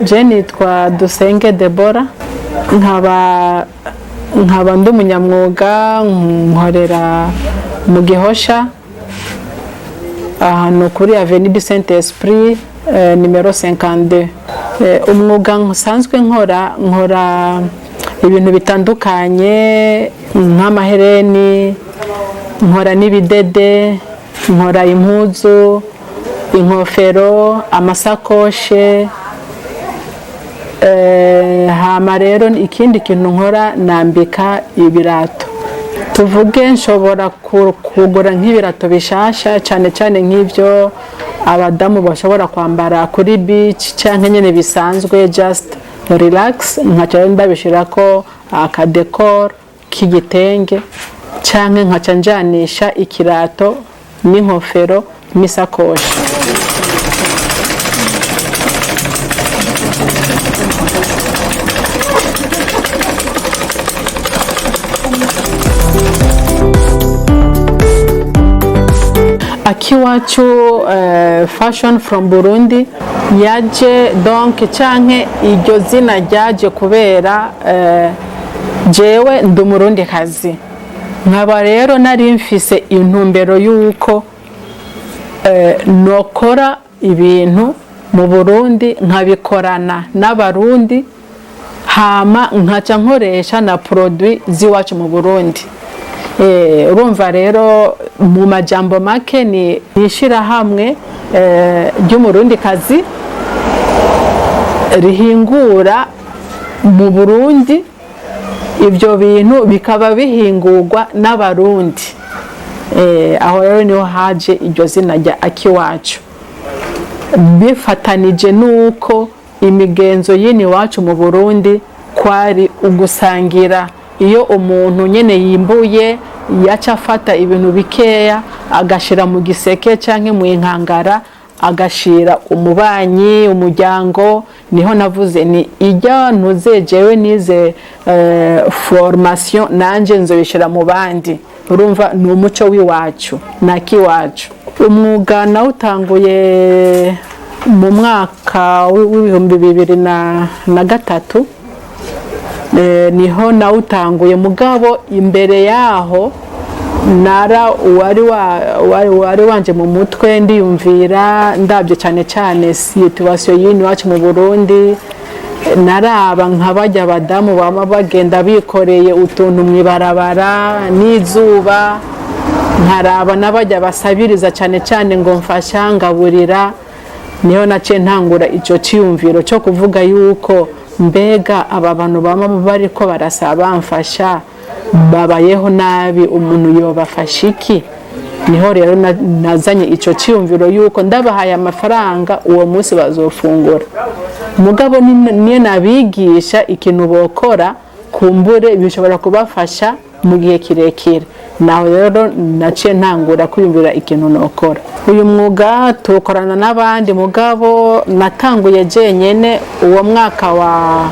Je nitwa Dusenge Deborah, nkaba ndi umunyamwuga, nkorera mu Gihosha ahantu kuri Avenue du Saint-Esprit numero 52. Umwuga nsanzwe nkora ibintu bitandukanye nk'amahereni, nkora n'ibidede, nkora impuzu, inkofero, amasakoshe. Hama rero ikindi kintu nkora nambika ibirato. Tuvuge nshobora kugura nk'ibirato bishasha cyane nk'ibyo abadamu bashobora kwambara kuri beach cyangwa nyene bisanzwe just relax, nkaca ndabishirako akadekor k'igitenge cyangwa nkaca njanisha ikirato n'inkofero n'isakoshi. Akiwacu fashion from Burundi yaje donc canke iryo zina ryaje kubera jewe ndi Umurundi kazi, nkaba rero nari mfise intumbero yuko nokora ibintu mu Burundi nkabikorana n'abarundi, hama nkaca nkoresha na produit ziwacu mu Burundi. Urumva rero mu majambo make ni ishirahamwe ry'Umurundi kazi rihingura mu Burundi, ibyo bintu bikaba bihingurwa n'abarundi. Aho rero niho haje iryo zina rya Akiwacu, bifatanije nuko imigenzo yini wacu mu Burundi kwari ugusangira. Iyo umuntu nyene yimbuye yaca afata ibintu bikeya agashira mu giseke canke mu inkangara agashira umubanyi, umuryango. Niho navuze ni ijya ntuzejewe nize formation nanje nzobishira mu bandi. Urumva ni umuco w'iwacu n'Akiwacu. Umwuga nawutanguye mu mwaka w'ibihumbi 2003. Niho nawutanguye, mugabo imbere yaho nara wari wanje mu mutwe ndiyumvira ndabye cyane situation yini wacu mu Burundi. Naraba nk'abajya abadamu bama bagenda bikoreye utuntu mwibarabara n'izuba, nkaraba n'abajya basabiriza cyane ngo mfasha ngaburira. Niho nace ntangura ico ciyumviro cyo kuvuga yuko mbega aba bantu bama bariko barasaba mfasha babayeho nabi, umuntu yobafasha iki? Niho rero nazanye ico ciyumviro yuko ndabahaye amafaranga uwo munsi bazofungura, mugabo niyo nabigisha ikintu bokora kumbure bishobora kubafasha mu gihe kirekire. Naho rero naciye ntangura kwiyumvira ikintu nokora. Uyu mwuga tukorana n'abandi, mugabo natanguye jenyene uwo mwaka wa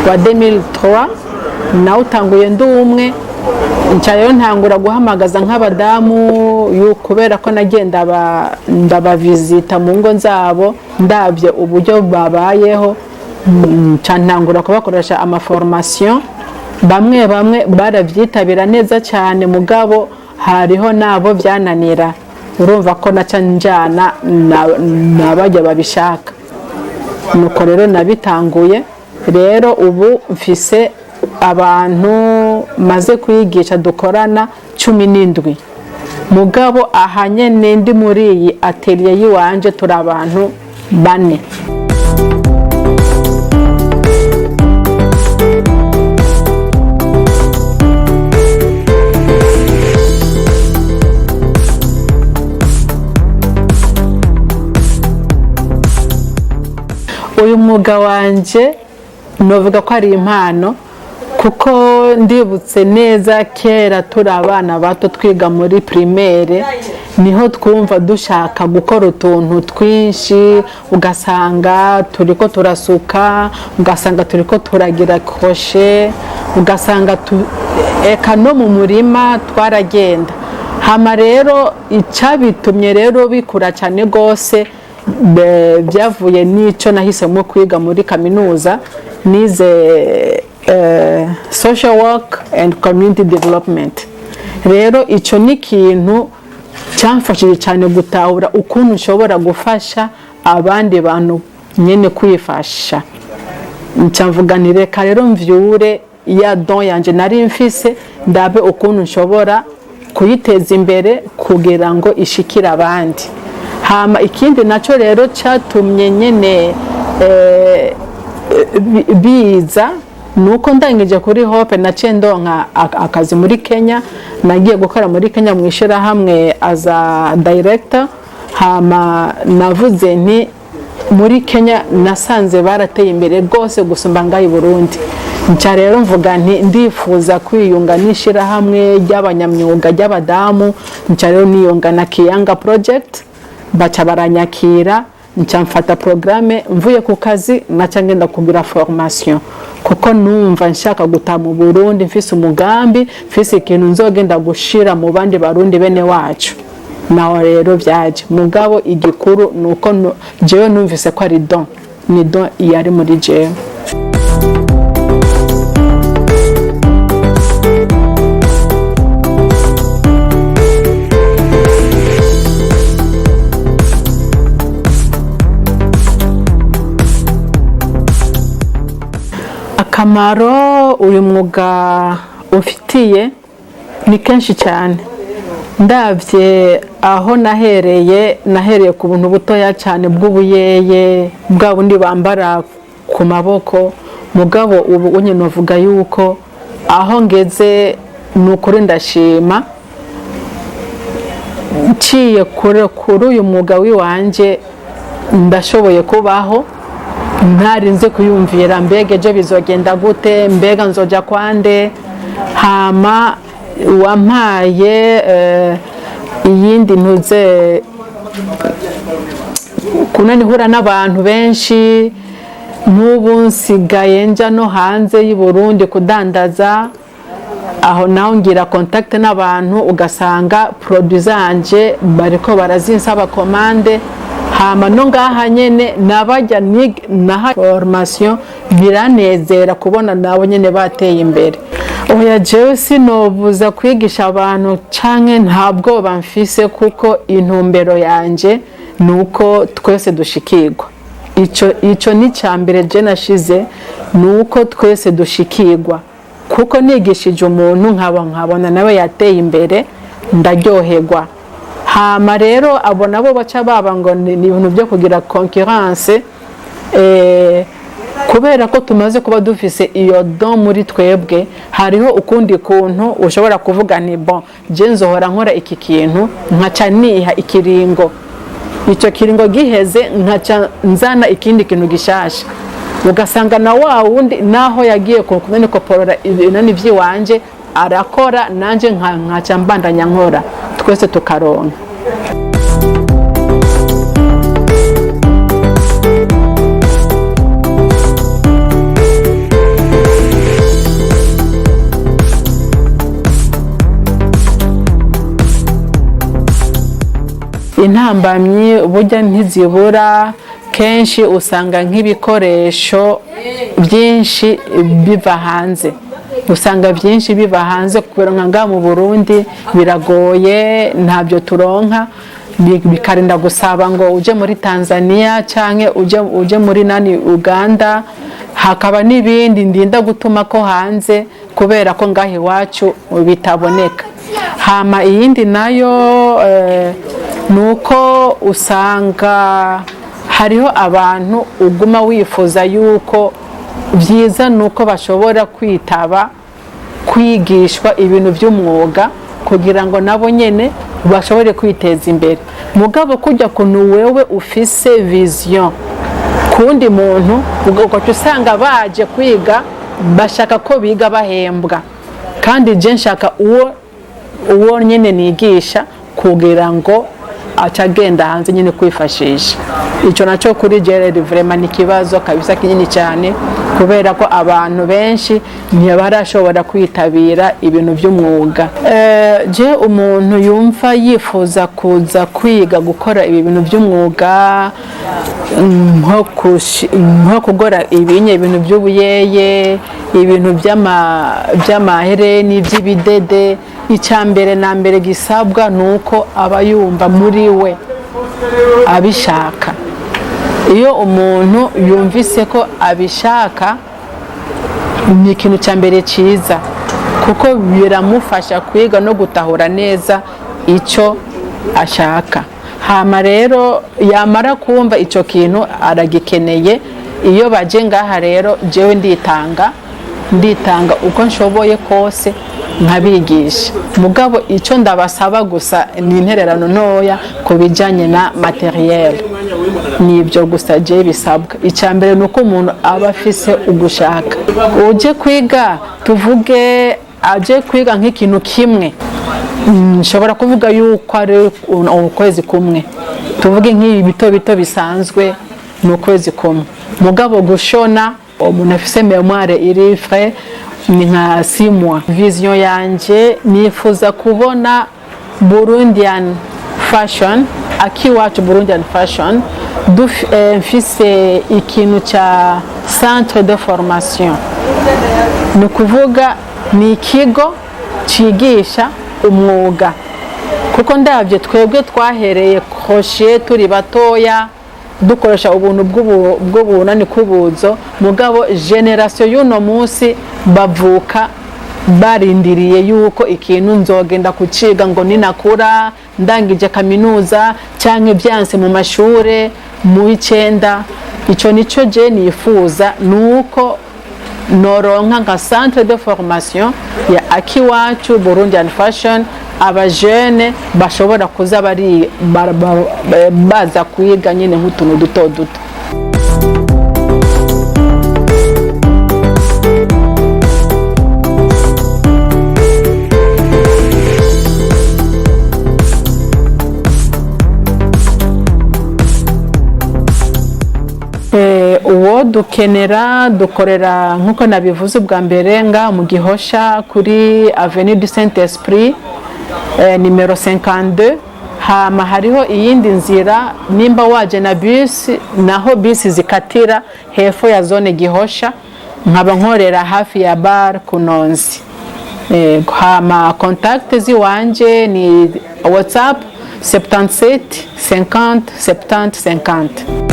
2003. Nawutanguye ndi umwe, ncayo ntangura guhamagaza nk'abadamu kubera ko nagenda ndabavizita mu ngo zabo ndabye uburyo babayeho. Ntangura kubakoresha amaformation. Bamwe baravyitabira neza cyane, mugabo hariho nabo byananira. Urumva ko naca njana nabajya babishaka. Nuko rero nabitanguye. Rero ubu mfise abantu maze kwigisha dukorana 17, mugabo ahanyene ndi muri iyi atelier yiwanje turi abantu 4. Uyu mwuga wanje novuga ko ari impano, kuko ndibutse neza kera turi abana bato twiga muri primaire, niho twumva dushaka gukora utuntu twinshi, ugasanga turiko turasuka, ugasanga turiko turagira crochet, ugasanga eka no mu murima twaragenda. Hama rero icabitumye rero bikura cyane gose byavuye n'icyo nahisemo kwiga muri kaminuza, nize social work and community development. Rero icyo ni ikintu cyamfashije cyane gutahura ukuntu nshobora gufasha abandi bantu nyine kwifasha. Ncamvuga nti reka rero mvyure ya don yanje nari mfise, ndabe ukuntu nshobora kuyiteza imbere kugira ngo ishikire abandi. Hama ikindi nacyo rero cyatumye nyine biza nuko ndangije kuri Hope naciye ndonka akazi muri Kenya. Nagiye gukora muri Kenya mu ishirahamwe as a director. Hama navuze nti muri Kenya nasanze barateye imbere rwose gusumba ngaho i Burundi. Nca rero mvuga nti ndifuza kwiyunga n'ishirahamwe ry'abanyamyuga ry'abadamu. Nca rero niyunga na Kiyanga project, baca baranyakira. Nca mfata programme, mvuye ku kazi naca ngenda kugira formation kuko numva nshaka gutaha mu Burundi mfise umugambi, mfise ikintu nzogenda gushira mu bandi barundi bene wacu. Naho rero byaje mugabo igikuru nuko jewe numvise ko ari don, ni don yari muri jewe. Akamaro uyu mwuga ufitiye ni kenshi cyane. Ndavye aho nahereye ku buntu butoya cyane bw'ubuyeye bwa bundi bambara ku maboko. Mugabo ubu unye novuga yuko aho ngeze nukuri ndashima. Nciye kuri uyu mwuga wiwanje ndashoboye kubaho ntarinze kuyumvira mbega ejo bizogenda gute, mbega nzoja kwande. Hama wampaye iyindi ntuze kunanihura n'abantu benshi. N'ubu nsigaye nja no hanze y'u Burundi kudandaza, aho naho ngira contact n'abantu ugasanga produit zanje bariko barazinsaba commande. Hama no ngaha nyene nabajya naha formation, biranezera kubona nabo nyene bateye imbere. Oya jewe sinobuza kwigisha abantu canke ntabwo bamfise kuko intumbero yanje nuko twese dushikirwa. Ico ni cyambere je nashize, nuko twese dushikirwa kuko nigishije umuntu nkabona nawe yateye imbere ndaryoherwa. Hama rero abo nabo baca baba ngo ni ibintu byo kugira concurrence, kubera ko tumaze kuba dufise iyo don muri twebwe. Hariho ukundi kuntu ushobora kuvuga ni bon je nzohora nkora iki kintu nkaca niha ikiringo, icyo kiringo giheze nkaca nzana ikindi kintu gishasha. Ugasanga na wa wundi naho yagiye kumene koporora ibinani vyiwanje arakora, nanje nkaca mbandanya nkora, twese tukaronka. Intambamyi burya ntizibura, kenshi usanga nk'ibikoresho byinshi biva hanze. Usanga byinshi biva hanze kubera nka mu Burundi biragoye, ntabyo turonka. Bikarinda gusaba ngo uje muri Tanzania canke uje muri Uganda. Hakaba n'ibindi ndinda gutuma ko hanze kubera ko ngahe iwacu bitaboneka. Hama iyindi nayo nuko usanga hariho abantu uguma wifuza yuko byiza nuko bashobora kwitaba kwigishwa ibintu by'umwuga kugira ngo nabo nyene bashobore kwiteza imbere. Mugabo kujya kuntu wewe ufise vision kundi muntu uko usanga baje kwiga bashaka ko biga bahembwa, kandi je nshaka uwo nyene nigisha kugira ngo aca agenda hanze nyine kwifashisha. Icyo nacyo kuri Gerard vraiment ni ikibazo kabisa kinini cyane, kubera ko abantu benshi ntibarashobora kwitabira ibintu by'umwuga. Je umuntu yumva yifuza kuza kwiga gukora ibi bintu by'umwuga nko kugora ibintu by'ubuyeye, ibintu by'amahereni, by'ibidede, icyambere na mbere gisabwa nuko aba yumva muri we abishaka. Iyo umuntu yumvise ko abishaka ni ikintu cya mbere cyiza, kuko biramufasha kwiga no gutahura neza icyo ashaka. Hama rero yamara kumva icyo kintu aragikeneye, iyo baje ngaha rero jewe nditanga uko nshoboye kose nkabigisha. Mugabo icyo ndabasaba gusa ni intererano ntoya ku bijyanye na materiel, nibyo gusa je bisabwa. Icyambere nuko umuntu aba afise ugushaka. Uje kwiga, tuvuge aje kwiga nk'ikintu kimwe, nshobora kuvuga yuko ari ukwezi kumwe, tuvuge nk'ibi bito bito bisanzwe ni ukwezi kumwe. Mugabo gushona umuntu afise memoire iri frais ni nka 6 mois. Vision yanje nifuza kubona Burundian fashion, akiwacu Burundian fashion, mfise ikintu cha centre de formation. Ni ukuvuga ni ikigo cigisha umwuga, kuko ndabye twebwe twahereye crochet turi batoya dukoresha ubuntu bw'ubunani kubuzo. Mugabo generation y'uno munsi bavuka barindiriye yuko ikintu nzogenda kuciga ngo ninakura ndangije kaminuza cyangwa byanse mu mashure mu 9. Icyo nico je nifuza, nuko noronka nka centre de formation ya akiwacu Burundian fashion, abajene bashobora kuza baza kwiga nyine nk'utuntu duto duto. Uwo dukorera nkuko nabivuze ubwa mbere nga mu Gihosha kuri Avenue du Saint-Esprit numero 52. Hama hariho iyindi nzira, nimba waje na bus, naho bus zikatira hepfo ya zone Gihosha, nkaba nkorera hafi ya bar Kunonzi. Hama contact ziwanje ni WhatsApp 77 50 70 50.